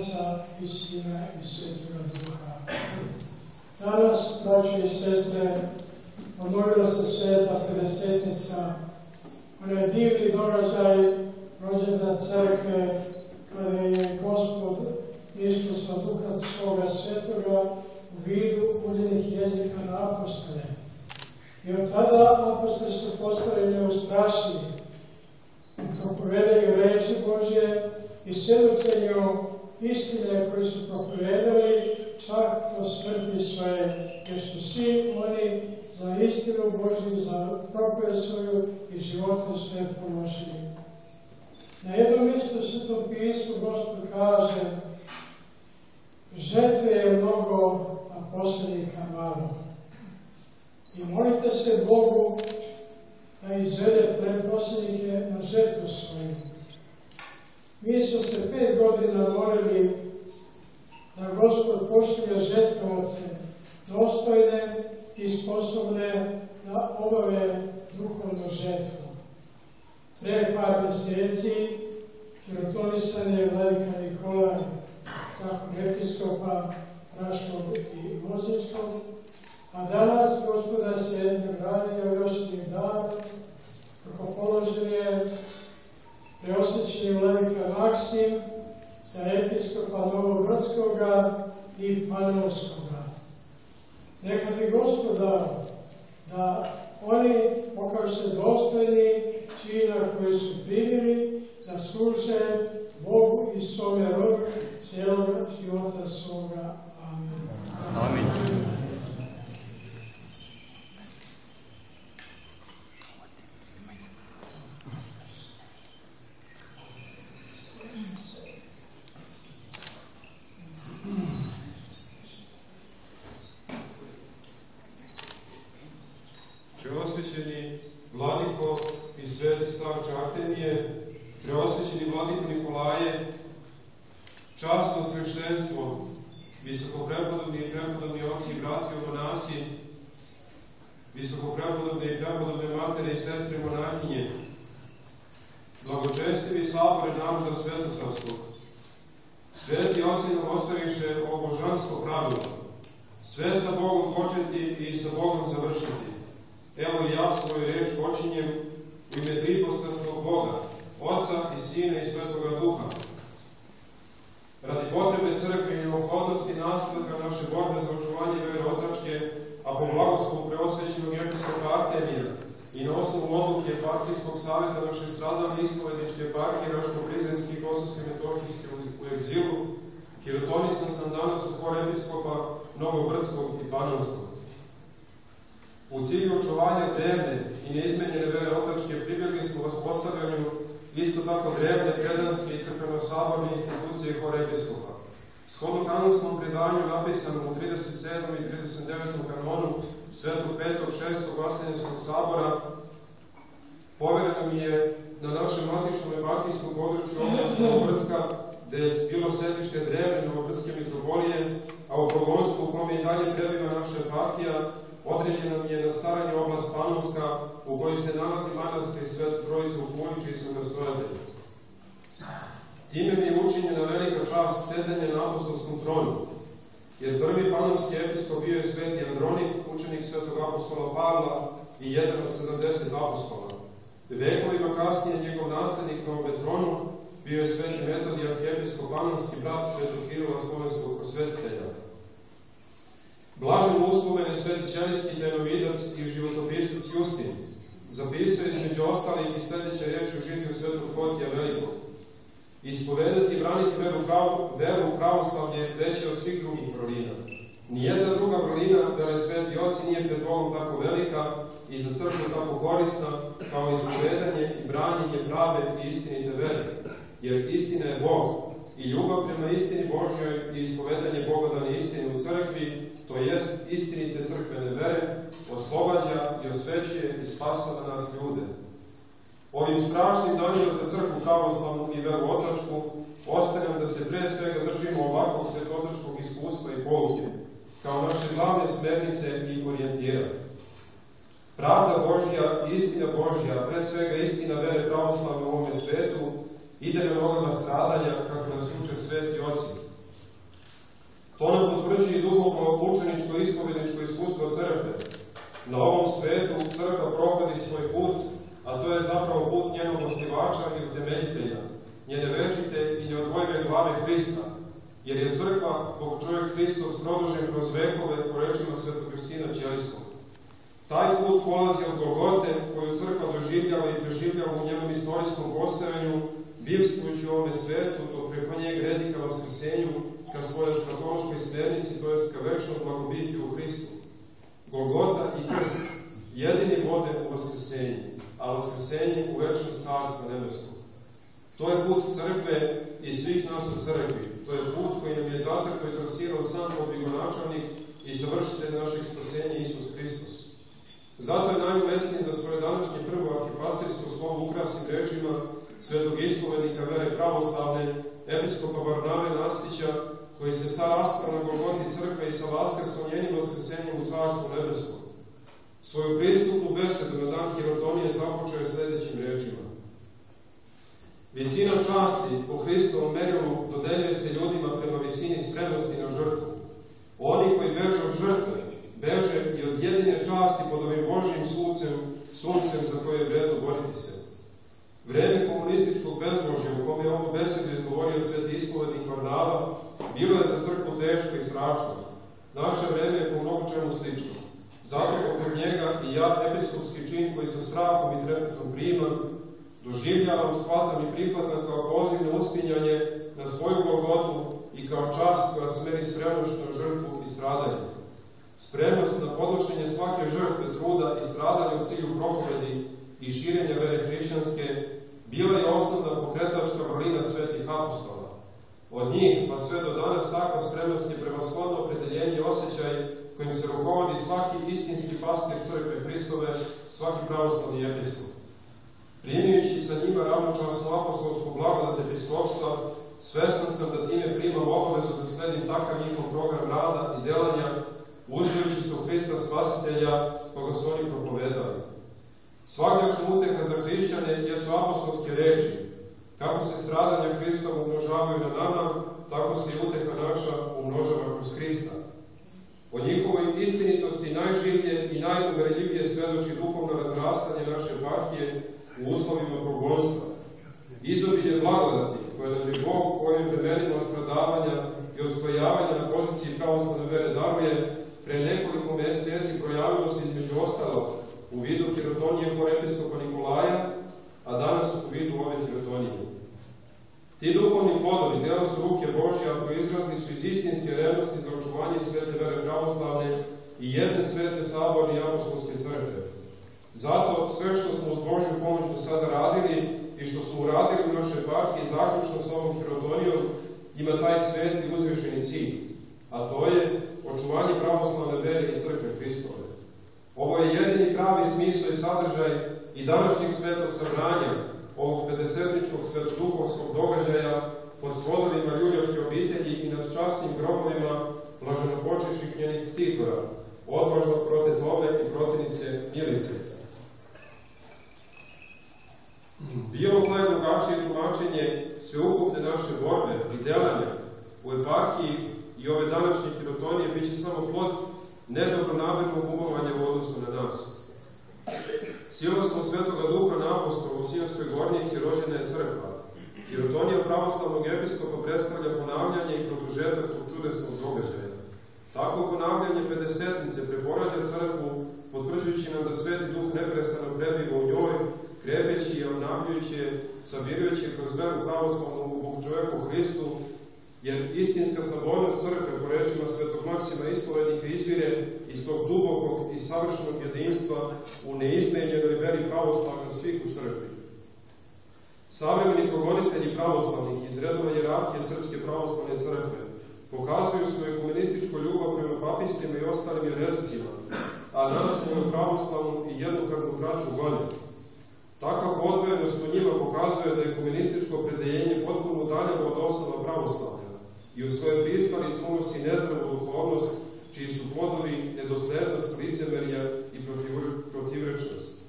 Oca i Sina i Svetoga Duha. Danas, braćo i sestre, obnovila se Sveta Pedesetnica, onaj divni događaj rođendan crkve, kada je Gospod Isus od Duha svoga Svetoga u vidu uljenih jezika na apostole. I od tada apostoli su postali neustrašivi, propovedaju reči Božje i svjedočenju istine koje su propovedali čak do smrti svoje, jer su svi oni za istinu Božju, za propoved svoju i živote svoje položili. Na jednom mjestu u Svetom pismu Gospod kaže: žetve je mnogo, a posrednika malo. I molite se Bogu da izvede posrednike na žetvu svoju. Mi smo se 5 godina molili da Gospod pošalje žetvovace dostojne i sposobne da obave duhovnu žetvu. Pre par mjeseci hirotonisan je vladika Nikolaj, episkopa Raškog i Lozničkog, a danas Gospoda se nagradio još dan, kako položen je preosvećeni vladika Maksim za episkopa Novobrodskoga i Panovskoga. Neka bi Gospod dao da oni pokažu se dostojni čina koji su primili, da služe Bogu i svome rodu cijelog života svoga. Amen. Amin. Preosvećeni vladiko i sveti starče Artemije, preosvećeni vladiko Nikolaje, časno sveštenstvo, visokoprepodobni i prepodobni oci i brati monasi, visokoprepodobne i prepodobne matere i sestre monahinje, blagočestivi sabore naroda Svetosavskog, sveti oci nam ostaviše ovo božansko pravilo, sve sa Bogom početi i sa Bogom završiti. Evo i ja svoju reč počinjem u ime tripostasnog Boga, Oca i Sina i Svetoga Duha. Radi potrebe crkve i neophodnosti nastavka naše borbe za očuvanje vere otačke, a po blagoslovu preosvećenog episkopa Artemija i na osnovu odluke Partijskog savjeta naše stradalne ispovedničke eparhije Raško-Prizrenske i Kosovsko-Metohijske u egzilu, hirotonisan sam danas u hor episkopa Novobrdskog i Panovskog. U cilju očuvanja drevne i neizmenjene vere otačke pribjegli smo uspostavljanju isto tako drevne, predanske i crkveno-saborne institucije hor episkopa. Shodno kanonskom predanju napisanom u 37. i 39. kanonu Svetog 5. 6. Vaseljenskog sabora, povereno mi je na našem matičnom eparhijskom području oblast Novobrdska, gde je bilo sedište drevne Novobrdske mitropolije, a u progonstvu u kome i dalje prebiva naša eparhija, određena mi je na staranje oblast Panovska, u kojoj se nalazi manastir Svetu Trojicu u Puniću i sam nastojatelj. Time mi je učinjena velika čast sedenja na apostolskom tronu, jer prvi panovski episkop bio je sveti Andronik, učenik svetog apostola Pavla i jedan od 70 apostola. Vekovima kasnije njegov naslednik na obe tronu bio je sveti Metodij, arhijepiskop Panonski, brat svetog Kirila slovenskog prosvetitelja. Blažen uspomen je sveti Ćelijski tajnovidac i životopisac Justin. Zapisao između ostalih i sljedeće riječi u žitiju svetog Fotija Velikog. Ispovedati i braniti veru u pravoslavlje veće od svih drugih vrlina. Nijedna druga vrlina, vele sveti oci, nije pred Bogom tako velika i za crkvu tako korisna, kao ispovedanje i branjenje prave i istinite vere. Jer istina je Bog i ljubav prema istini Božjoj i ispovedanje Bogodane istine u crkvi, to jest istinite crkvene vere, oslobađa i osvećuje i spasava nas ljude. Ovim strašnim danima za crkvu pravoslavnu i veru otačku ostavljam da se pre svega držimo ovakvog svetotačkog iskustva i pouke, kao naše glavne smernice i orijentira. Pravda Božja i istina Božja, pre svega istina vere pravoslavne u ovome svetu, ide na nogama stradanja, kako nas uče sveti oci, To nam potvrđuje i duhovno mučeničko ispovjedničko iskustvo crkve. Na ovom svetu crkva prohodi svoj put, a to je zapravo put njenog osnivača i utemeljitelja, njene večite i neodvojive glave Hrista, jer je crkva, Bog čovjek Hristos, produžen kroz vekove po rečima svetog Justina Ćelijskog. Taj put polazi od Golgote, koju crkva doživljava i preživljava u njenom istorijskom postojanju, bivstvujući u ovome svetu, dok preko njeg redi ka vaskrsenju, ka svojoj skatološkoj smjernici, to jest ka večnom blagobitju u Hristu. Golgota i krst jedini vode u vaskrsenje, a vaskrsenje u večnost carstva nebeskog. To je put crkve i svih nas u crkvi. To je put koji nam je zacrtao i trasirao sam podvigonačelnik i savršitelj našeg spasenja Isus Hristos. Zato je najumesnije da svoje današnje prvo arhipastirsko slovo ukrasim rečima svetog ispovednika vere pravoslavne, episkopa Varnave Nastića, koji se sa raspao na Golgoti crkve i sa vaskrsom njenim vaskrsenjem u carstvu nebeskom. Svoju pristupnu besedu na dan Hirotonije započeo je sljedećim rečima. Visina časti po Hristovom merilu dodeljuje se ljudima prema visini spremnosti na žrtvu. Oni koji beže od žrtve, beže i od jedine časti pod ovim Božjim suncem za koje je vredno boriti se. Vreme komunističkog bezbožja u kome je ovu besedu izgovorio sveti ispovednik Varnava bilo je za crkvu teško i strašno. Naše vreme je po mnogo čemu slično. Zato poput njega i ja, episkopski čin koji sa strahom i trepetom primam, doživljavam, shvatam i prihvatam kao poziv na uspinjanje na svoju Golgotu i kao čast koja smeri spremnost na žrtvu i stradanje. Spremnost na podnošenje svake žrtve, truda i stradanja u cilju propovedi i širenja vere hrišćanske bila je osnovna pokretačka vrlina svetih apostola. Od njih pa sve do danas takva spremnost je prevashodno opredeljenje i osjećaj kojim se rukovodi svaki istinski pastir crkve Hristove, svaki pravoslavni episkop. Primajući sa njima ravnočasnu apostolsku blagodat episkopstva, svestan sam da time primam obavezu da sledim takav njihov program rada i delanja, uzdajući se u Hrista Spasitelja, koga su oni propovedali. Svakdašnja uteka za hrišćane jesu apostolske reči. Kako se stradanja Hristova umnožavaju na nama, tako se i uteka naša umnožava kroz Hrista. O njihovoj istinitosti najživlje i najuverljivije svedoči duhovno razrastanje naše eparhije u uslovima progonstva. Izobilje blagodati koje nam je Bog u ovim vremenima stradavanja i odkojavanja na poziciji pravoslavne vere daruje, pre nekoliko meseci projavilo se između ostalog u vidu Hirotonije episkopa Nikolaja, a danas u vidu ove Hirotonije. Ti duhovni plodovi dela su ruke Božje, a proizrazni su iz istinske revnosti za očuvanje svete vere pravoslavne i jedne svete saborne i apostolske crkve. Zato sve što smo uz Božju pomoć do sada radili i što smo uradili u našoj eparhiji zaključno sa ovom Hirotonijom ima taj sveti uzvišeni cilj, a to je očuvanje pravoslavne vere i crkve Hristove. Ovo je jedini pravi smisao i sadržaj i današnjeg svetog sabranja, ovog pedesetničkog svetoduhovskog događaja pod svodovima ljuljaške obitelji i nad časnim grobovima blaženopočivših njenih ktitora, odvažno prote Tome i protivnice Milice. Bilo koje drugačije tumačenje sveukupne naše borbe i delanja u eparhiji i ove današnje Hirotonije bit će samo plod nedobronamernog umovanja u odnosu na nas. Silostom Svetoga Duha na apostolu u Sionskoj gornjici rođena je crkva. Hirotonija pravoslavnog episkopa predstavlja ponavljanje i produžetak tog čudesnog događaja. Tako ponavljanje pedesetnice preporađa crkvu, potvrđujući nam da Sveti Duh neprestano prebiva u njoj, krepeći i obnavljujući je, sabirajući kroz veru pravoslavnu u Bogu čoveku Hristu, jer istinska sabornost crkve, po rečima svetog Maksima ispovednika, izvire iz tog dubokog i savršenog jedinstva u neizmenjenoj veri pravoslavnoj svih u crkvi. Savremeni progonitelji pravoslavnih iz redova hijerarhije Srpske pravoslavne crkve pokazuju svoju ekumenističku ljubav prema papistima i ostalim jereticima, a nas svoju pravoslavnu i jednokrvnu braću gone. Takva podvojenost u njima pokazuje da je ekumenističko opredeljenje potpuno udaljeno od osnova pravoslavlja i u svoje pristalicu unosi nezdravu duhovnost, čiji su plodovi nedoslednost, licemerja i protivrečnost.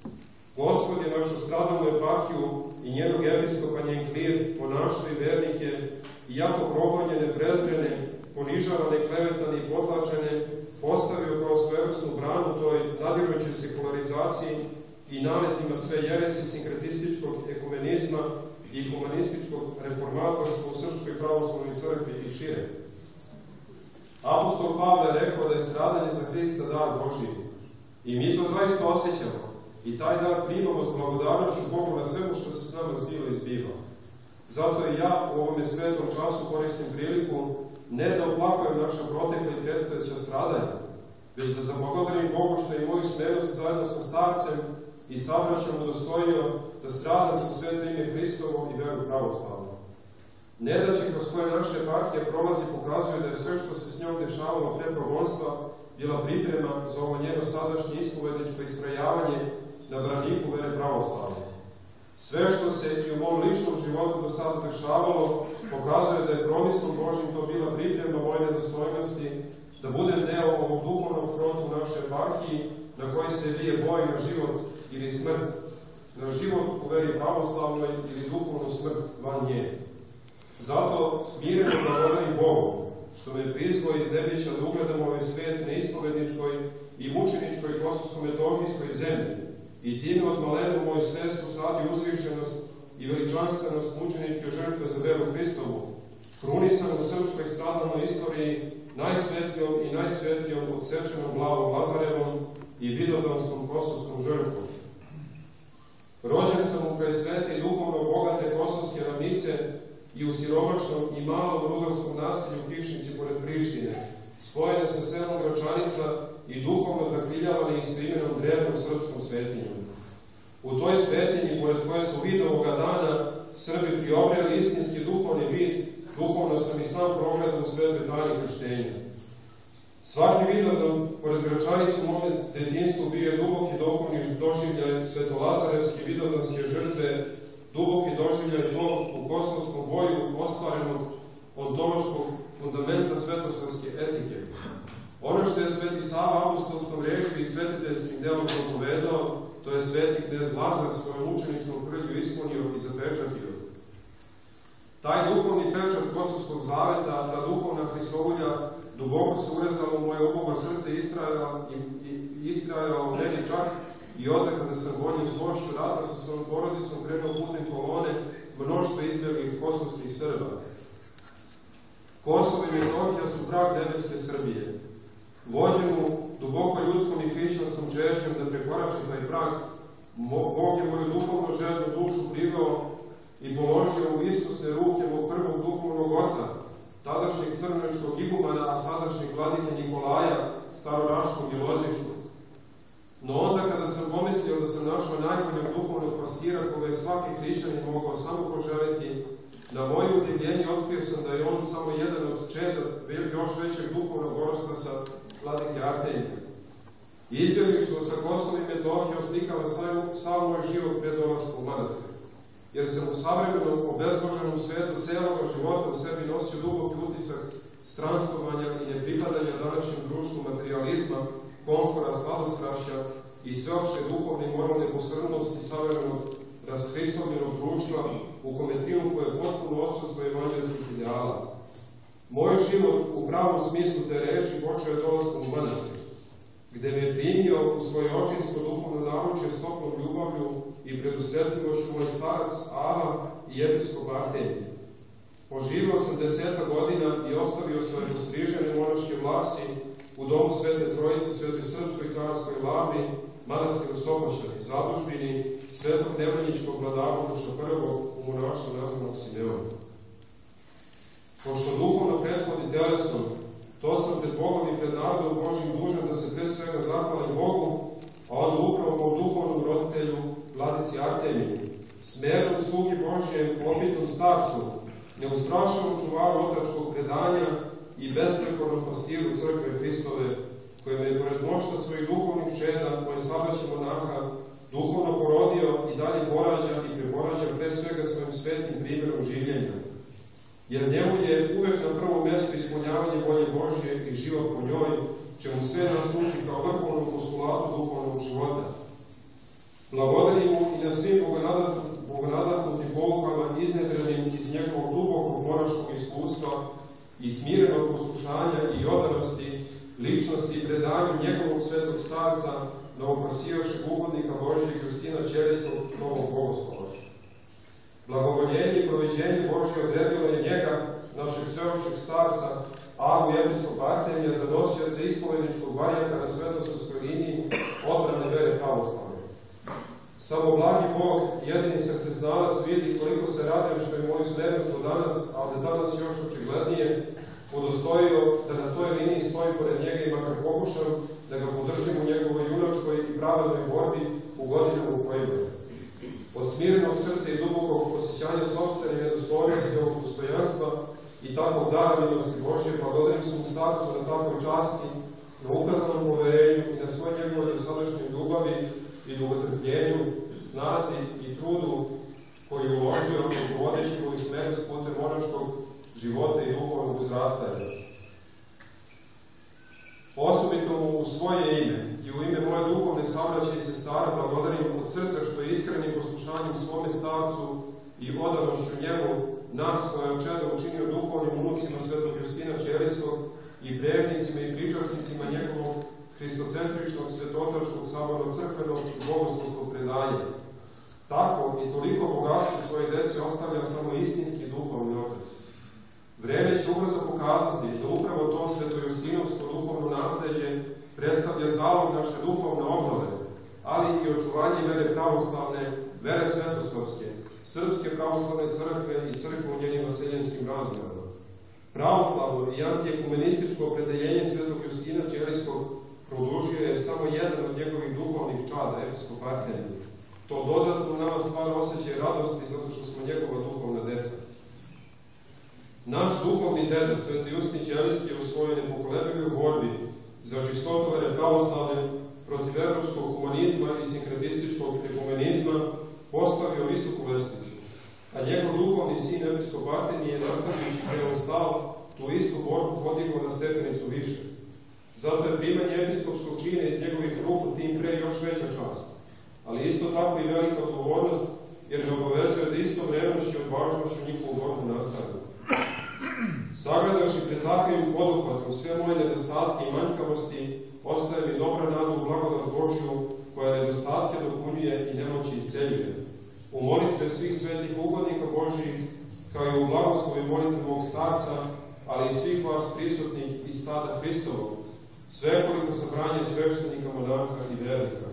Gospod je našu stradalnu eparhiju i njenog episkopa, njen klir, monaštvo i vernike, iako progonjene, prezrene, ponižavane, klevetane i potlačene, postavio kao svojevrsnu branu toj nadirujućoj sekularizaciji i naletima sve jeresi sinkretističkog ekumenizma i humanističkog reformatorstva u Srpskoj pravoslavnoj crkvi i šire. Apostol Pavle je rekao da je stradanje za Hrista dar Božiji. I mi to zaista osjećamo. I taj dar primamo s blagodarnošću Bogu na svemu što se s nama zbiva i zbiva. Zato i ja u ovome svetom času koristim priliku ne da oplakujem naša protekla i predstojeća stradanja, već da zablagodarim Bogu što je moju smenost zajedno sa starcem i sabraćom udostojio da stradam za sveto ime Hristovo i veru pravoslavnu. Nedaće kroz koje naše eparhije prolazi pokazuje da je sve što se s njom dešavalo pre progonstva bila priprema za ovo njeno sadašnje ispovedničko istrajavanje na braniku vere pravoslavne. Sve što se i u mom ličnom životu do sada dešavalo pokazuje da je promislom Božim to bila priprema moje nedostojnosti da budem deo ovog duhovnog frontu naše eparhiji na koji se vije boj na život ili smrt, na život u veri pravoslavnoj ili duhovnu smrt van nje. Zato smireno blagodarim Bogu, što me prizvao iz nebića da ugledam ovaj svet na ispovedničkoj i mučeničkoj kosovsko-metohijskoj zemlji i time od malenu moju svest usadi uzvišenost i veličanstvenost mučeničke žrtve za veru Hristovu, krunisan u srpskoj stradalnoj istoriji najsvetlijom i najsvetlijom odsečenom glavom Lazarevom i vidovdanskom kosovskom žrtvom. Rođen sam u kraj svete i duhovno bogate kosovske ravnice i u siromašnom i malom rudarskom naselju Kišnici pored Prištine, spojene sa selom Gračanica i duhovno zakriljavane istoimenom drevnom srpskom svetinjom. U toj svetinji, pored koje su vid ovoga dana Srbi priobreli istinski duhovni vid, duhovno sam i sam progledao u svetoj tajni krštenja. Svaki vidovdan, pored Gračanicu u moment detinjstvu bio je duboki duhovni doživljaj svetolazarevske vidovdanske žrtve, duboki doživljaj tog u kosovskom boju ostvarenog ontološkog fundamenta svetosavske etike. Ono što je sveti Sava apostolskom rečju i svetiteljskim delom propovedao, to je sveti knez Lazar svojom učeničnom krvlju ispunio i zapečatio. Taj duhovni pečat kosovskog zaveta, ta duhovna Hristovulja, duboko se urezala u moje ubogo srce i istrajala u meni čak i onda kada sam voljim zlošću rata sa svojom porodicom krenuo putem kolone mnoštva izbjeglih kosovskih Srba. Kosovo i Metohija su prag nebeske Srbije. Vođenu duboko ljudskom i hrišćanskom čežnjom da prekorači taj prag, Bog je moju duhovno žednu dušu priveo i položio u iskusne ruke mog prvog duhovnog oca, tadašnjeg crnovičkog igumana, a sadašnjeg vladike Nikolaja, staroraškog i lozičkog. No onda kada sam pomislio da sam našao najboljeg duhovnog pastira koga je svaki hrišćanin mogao samo poželiti, na moje udivljenje otkrio sam da je on samo jedan od čeda još većeg duhovnog orostrasa vladike Artemija. Izbjeglištvo sa Kosova i Metohije oslikava sav moj život pred dolaskom u manastir, jer sam u savremenom obezboženom svetu celoga života u sebi nosio duboki utisak stranstvovanja i nepripadanja današnjem društvu materializma, komfora, sladostrašća i sveopšte duhovne i moralne posrnulosti savremenog rashristovljenog društva u kome triumfuje potpuno odsustvo evanđelskih ideala. Moj život u pravom smislu te reči počeo je dolaskom u manastir, gde me je primio u svoje očinsko duhovno naručje s toplom ljubavlju i predusretljivošću moj starac Ava i episkop Artemij. Poživao sam 10 godina i ostavio svoje postrižene monaške vlasi u domu Svete Trojice, Svetoj Srpskoj carskoj lavri, manastiru Sopoćani, zadužbini Svetog Nemanjičkog Vladavoduša I u monaštvu nazvanog Simeona. Pošto duhovno prethodi telesnom, to sam pred Bogom i pred narodom Božim dužan da se pre svega zahvalim Bogu, a onda upravo mom duhovnom roditelju, vladici Artemiju, smernom slugi Božijem, opitnom starcu, neustrašenom čuvaru otačkog predanja i besprekornom pastiru crkve Hristove, koje me je pored mnoštva svojih duhovnih čeda, moj sabraća monaha, duhovno porodio i dalje porađa i preporađa pre svega svojim svetnim primjerom življenja. Jer njemu je uvek na prvom mjestu ispunjavanje volje Božje i život po njoj, čemu sve nas uči kao vrhovnom postulatu duhovnog života. Blagodarim mu i na svim bogonadahnutim poukama iznedrenim iz njegovog dubokog monaškog iskustva i smirenog poslušanja i odanosti, ličnosti i predanju njegovog svetog starca, novopasijašeg ugodnika Božijeg Justina Ćelijskog novog bogoslova. Blagovoljenje i proviđenje Božje odredilo je njega, našeg sveopćeg starca, Agu episkopa Artemija, za nosioca ispovjedničkog barjaka na svetosavskoj liniji odbrane vere pravoslavne. Samo blagi Bog, jedini srceznalac, vidi koliko se radujem što je moju smernost do danas, ali da danas još očiglednije udostojio da na toj liniji stoji pored njega i makar pokušam da ga podržim u njegovoj junačkoj i pravednoj borbi u godinama u kojima je. Od smirenog srca i dubokog osjećanja sopstvene nedostojnosti ovog dostojanstva i takvog dara milosti Božje, blagodarim se mu starcu na takvoj časti, na ukazanom poverenju i na svoj njegovoj dosadašnjoj ljubavi i dugotrpljenju, snazi i trudu koji je uložio rukovodeći u smernost putem monaškog života i duhovnog uzrastanja. Osobito mu u svoje ime i u ime moje duhovne sabraće i sestara blagodarim od srca što je iskrenim poslušanjem svome starcu i odanošću njemu nas svoje očeda učinio duhovnim unucima svetog Justina Ćelijskog i prevnicima i pričasnicima njegovog hristocentričnog, svetotačkog, sabornog, crkvenog i bogoslovskog predanja. Tako i toliko bogatstvo svoje dece ostavlja samo istinski duhovni otac. Vreme će ubrzo pokazati da upravo to svetojustinovsko duhovno nasleđe predstavlja zalog naše duhovne obnove, ali i očuvanje vere pravoslavne, vere svetosavske, Srpske pravoslavne crkve i crkve u njenim vaseljenskim razmjerama. Pravoslavno i antijekumenističko opredeljenje svetog Justina Ćelijskog produžio je samo jedan od njegovih duhovnih čada, episkop Artemij. To dodatno nama stvara osjećaj radosti zato što smo njegova duhovna deca. Naš duhovni deda, sveti Justin Ćelijski, je u svojoj nepokolebivoj borbi za čistotu vere pravoslavne protiv evropskog humanizma i sinkretističkog ekumenizma postavio visoku lestvicu, a njegov duhovni sin episkop Artemij je nastavljajući prema stav tu istu borbu podigao na stepenicu više. Zato je primanje episkopskog čina iz njegovih ruku tim pre još veća čast, ali isto tako i velika odgovornost, jer ne obavezuje da istom revnošću i odvažnošću njihovu borbu nastavlja. Sagledavši pred takvim poduhvatom sve moje nedostatke i manjkavosti, ostaje mi dobra nada u blagodat Božju, koja nedostatke dopunjuje i nemoći isceljuje. U molitve svih svetih ugodnika Božjih, kao i u blagoslovi molitve mog starca, ali i svih vas prisutnih iz stada Hristovog, svekoliko sabranje sveštenika, monaha i vernika.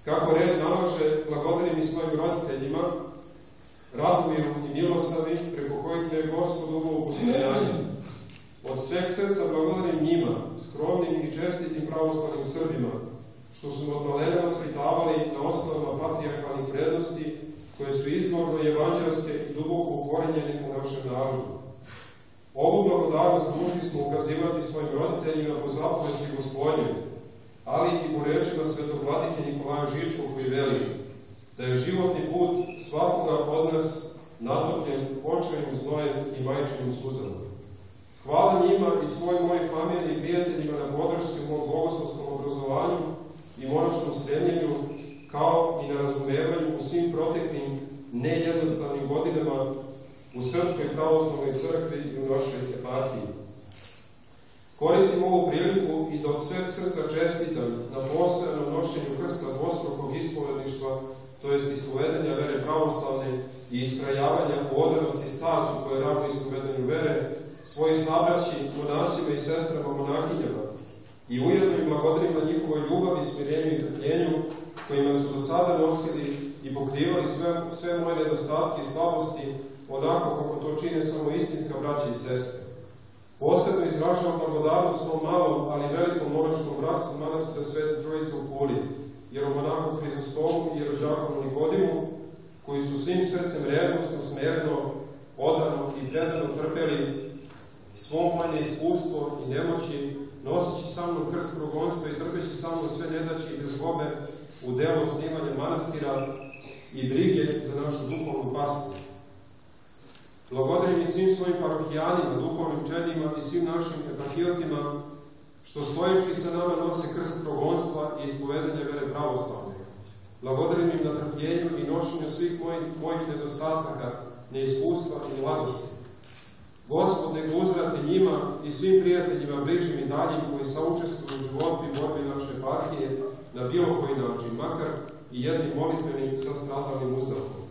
Kako red nalaže, blagodarim i svojim roditeljima, Radomiru i Milosavim, preko kojih me je Gospod uveo u postojanje. Od sveg srca blagodarim njima, skromnim i čestitim pravoslavnim Srbima, što su od malena vaspitavali na osnovama patrijarhalnih vrednosti, koje su izvorno evanđelske i duboko ukorenjene u našem narodu. Ovu blagodarnost dužni smo ukazivati svojim roditeljima po zapovesti Gospodnje, ali i po rečima svetog vladike Nikolaja Žičkog koji veli da je životni put svakoga od nas natopljen očajnim znojem i majčinim suzama. Hvala njima i svoj mojoj familiji i prijateljima na podršci u mom bogoslovskom obrazovanju i monaškom stremljenju, kao i na razumevanju u svim proteklim nejednostavnim godinama u Srpskoj pravoslavnoj crkvi i u našoj eparhiji. Koristim ovu priliku i da od sveg srca čestitam na postojanom nošenju krsta dvostrukog ispovedništva, to jest ispovedanja vere pravoslavne i istrajavanja u odanosti starcu koje ravno ispovedanju vere, svojih sabraći, monasima i sestrama monahinjama i ujedno im blagodarim na njihovoj ljubavi, smirenju i trpljenju, kojima su do sada nosili i pokrivali sve moje nedostatke i slabosti, onako kako to čine samo istinska braća i sestre. Posebno izražavam blagodarnost svom malom, ali velikom monaškom bratstvu manastira Svete Trojice u Puli, jeromonahu Hrizostomu i jerođakonu Nikodimu, koji su svim srcem revnosno, smerno, odano i predano trpeli svom manje iskustvo i nemoći, noseći sa mnom krst progonstva i trpeći sa mnom sve nedaće i bezgobe u delu osnivanja manastira i brige za našu duhovnu pastu. Blagodarim i svim svojim parohijanima, duhovnim učenjima i svim našim eparhijotima, što stojeći sa nama nose krst progonstva i ispovedanja vere pravoslavne. Blagodarim im na trpljenju i nošenju svih mojih nedostataka, neiskustva i mladosti. Gospod, nek uzvrati njima i svim prijateljima bližim i daljim koji saučestvuju u životu i borbi naše eparhije na bilo koji način, makar i jednim molitvenim sa stradalim uzrokom.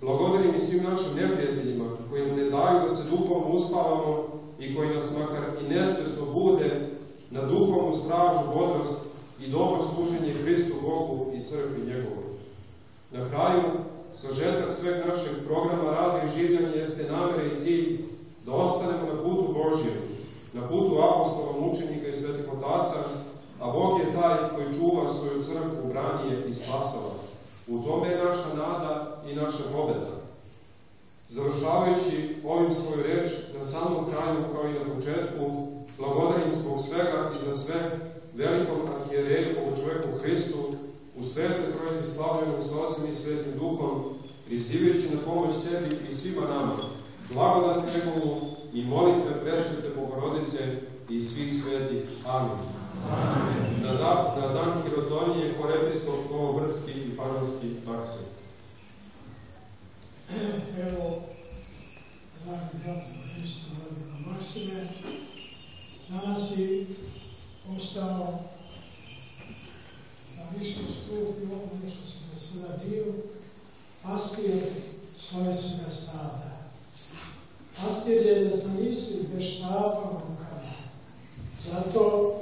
Blagodarim i svim našim neprijateljima koji nam ne daju da se duhovno uspavamo i koji nas makar i nesvjesno bude na duhovnu stražu, bodrost i dobro služenje Hristu Bogu i crkvi njegovoj. Na kraju, sažetak sveg našeg programa rada i življenja jeste namera i cilj da ostanemo na putu Božjem, na putu apostola, mučenika i svetih otaca, a Bog je taj koji čuva svoju crkvu, brani je i spasava. U tome je naša nada i naša pobeda. Završavajući ovim svoju reč, na samom kraju kao i na početku, blagodarim zbog svega i za sve velikom arhijereju čoveku Hristu, u Svetoj Trojici slavljenom sa Otcem i Svetim Duhom, prizivajući na pomoć sebi i svima nama, blagodat njegovu i molitve presvete Bogorodice i svih svetih. Amin. Amin. Na dan Hirotonije, korepiskop Novobrdski i Panonski Maksim. Evo, dragi brati Hristu, vladika Maksime, danas si ostao na višem stupnju, ono što si do sada bio, pastir svojega stada. Pastir je nezavisli bez štapa u rukama. Zato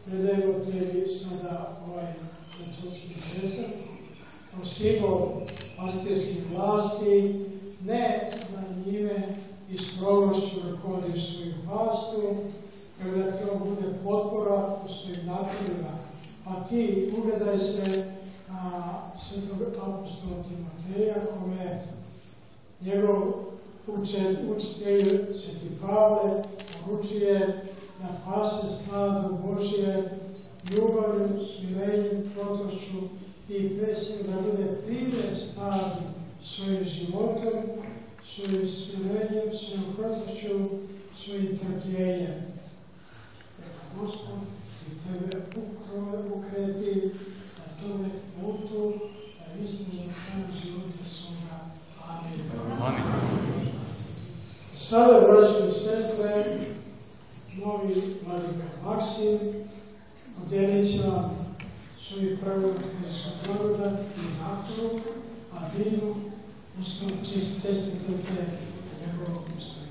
predajemo tebi sada ovaj liturgijski žezak kao simbol pastirskih vlasti, ne da njime i strogošću rukovodiš svoju vlastu, nego da ti on bude potpora u svojim naporima. A ti ugledaj se na svetog apostola Timoteja, kome njegov učitelj Sveti Pavle poručuje da pase stado Božje ljubavlju, smirenjem, krotošću i presvim da bude primjer stadu svojim životom, svojim smirenjem, svojim krotošću, svojim trpljenjem. Neka Gospod i tebe ukrepi na tome putu, da istiže kraj života svoga. Amin. Amin. Sada, braći i sestre, novi vladika Maksim podelit će vam svoju prvu blagodat i nakonu, a vi mu čestitite njegovom ustavu.